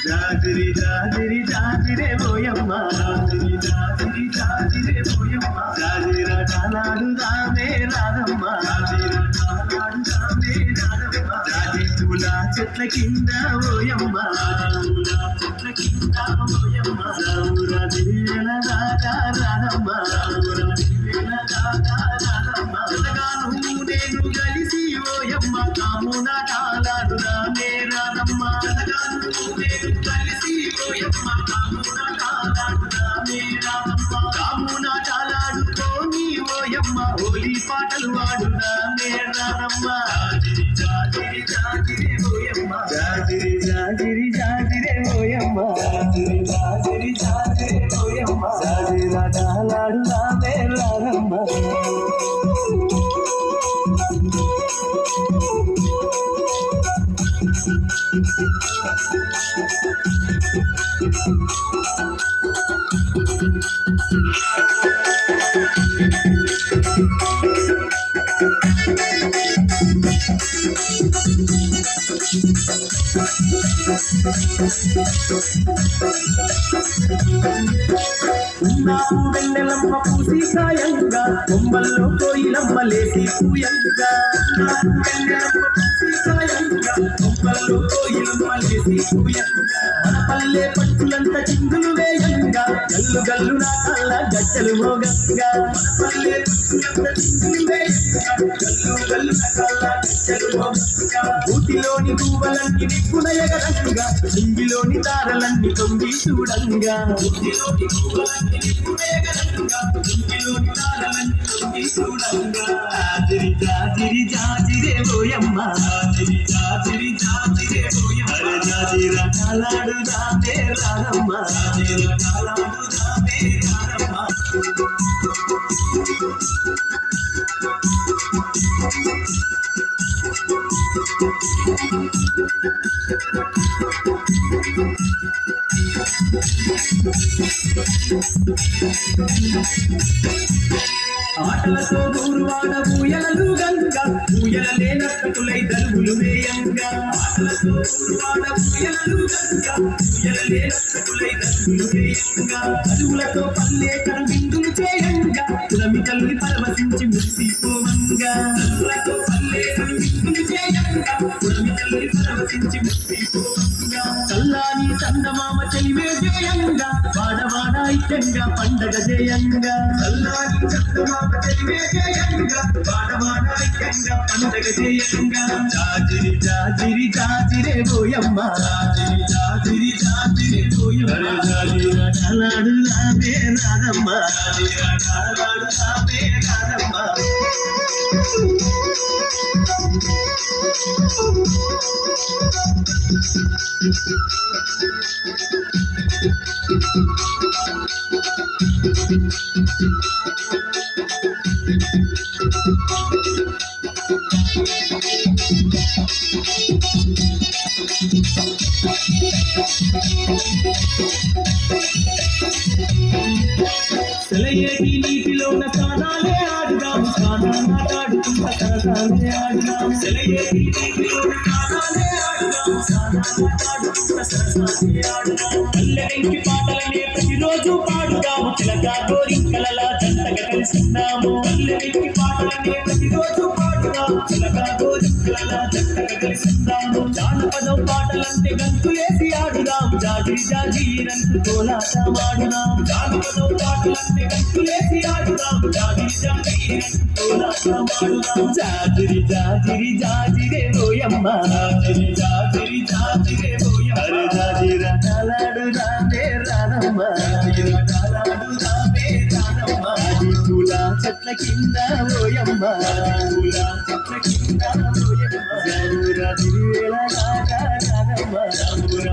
జాజిరి జాజిరి జాజిరే ఓయమ్మ జాజిరి జాజిరి జాజిరే ఓయమ్మ జాజిర డాలాడుదామే రాధమ్మ జాజిర డాలాడుదామే రాధమ్మ జాజి పూల చెట్ల కింద ఓయమ్మ పూల చెట్ల కింద ఓయమ్మ రాముర దివ్యల దాకా రాధమ్మ రాముర దివ్యల దాకా రాధమ్మ జగను నేను కలిసి ఓయమ్మ కామున డాలాడుదామే రాధమ్మ జగను నేను కలిసి ఓయమ్మ కామున డాలాడుదామే రాధమ్మ కామున డాలాడుకోని ఓయమ్మ హోలీ పాటలు వాడుదామే రాధమ్మ జాజిరి జాజిరి ఓయమ్మ జాజిరి జాజిరి జాజిరే ఓయమ్మ జాజిరి జాజిరి జాజిరే ఓయమ్మ జాజిర డాలాడుదామే రాధమ్మ ఉన్నాపు వెన్నెలమ్మ పూసి సాయంగా కొమ్మల్లో కోయిలమ్మ లేసి పూయంగా ఉన్నాపు వెన్నెలమ్మ పూసి సాయంగా కొమ్మల్లో కోయిలమ్మ లేసి పూయంగా మన పల్లె పట్టులంత చిందులు వేయంగా గల్లు గల్లు నా కళ్ళ గజ్జలు మోగంగా మన పల్లె పట్టులంత చిందులు వేయంగా గల్లు గల్లు నా కళ్ళ గజ్జలు మోగంగా ఊటిలోని పువ్వులన్నీ నిప్పునయగరంగా సింగిలోని తారలన్నీ తొంగి చూడంగా ఊటిలోని పువ్వులన్నీ నిప్పునయగరంగా సింగిలోని తారలన్నీ తొంగి చూడంగా జాజిరి జాజిరి జాజిరే ఓయమ్మ జాజిరి జాజిరి జాజిరే ఓయమ్మ జాజిర డాలాడుదామే రాధమ్మ జాజిర డాలాడుదామే రాధమ్మ ఆటలతో దూరువాడ ఊయలలు గంగా ఊయల లేనట్టులై దరువులు వేయంగా ఆటలతో దూరువాడ ఊయలలు గంగా ఊయల లేనట్టులై దరువులు వేయంగా అరువులతో పల్లె కరువిందులు చేయంగా పురమి కల్లి పరవశించి మురిసిపోవంగా అరువులతో పల్లె కరువిందులు చేయంగా పురమి కల్లి పరవశించి మురిసిపోవంగా చల్లాని చందమామ చెలివే చేయంగా వాడవాడ ఐక్యంగా పండగ చేయంగా చల్లాని చందమామ చెలివే చేయంగా వాడవాడ ఐక్యంగా పండగ చేయంగా జాజిరి జాజిరి జాజిరే ఓయమ్మ జాజిరి జాజిరి జాజిరే ఓయమ్మ జాజిర డాలాడుదామే రాధమ్మ జాజిర డాలాడుదామే రాధమ్మ సెలయేటి నీటిలోన స్నానాలే ఆడుదాం స్నానాడుకుంటా సరసాలే ఆడుదాం సెలయేటి నీటిలోన స్నానాలే ఆడుదాం స్నానాడుకుంటా సరసాలే ఆడుదాం పల్లెంకి పాటలనే ప్రతిరోజు పాడుదాము చిలక గోరింకలలా జంటగా కలిసిన్నాము పల్లెంకి పాటలనే ప్రతిరోజు పాడుదాము చిలక గోరింకలలా జంటగా కలిసిన్నాము జానపదం పాటలంటే గంతులేసి ఆడుదాం జాజిరి జాజిరంటూ కోలాటమాడుదాం జానపదం పాటలంటే గంతులేసి ఆడుదాం జాజిరి జాజిరంటూ కోలాటమాడుదాం జాజిరి జాజిరి జాజిరే ఓయమ్మ జాజిరి జాజిరి జాజిరే ఓయమ్మ జాజిర డాలాడుదామే రాధమ్మ జాజిర డాలాడుదామే రాధమ్మ జాజి పూల చెట్ల కింద ఓయమ్మ పూల చెట్ల కింద ఓయమ్మ రాముర దివ్యల దాకా రాధమ్మ రాముర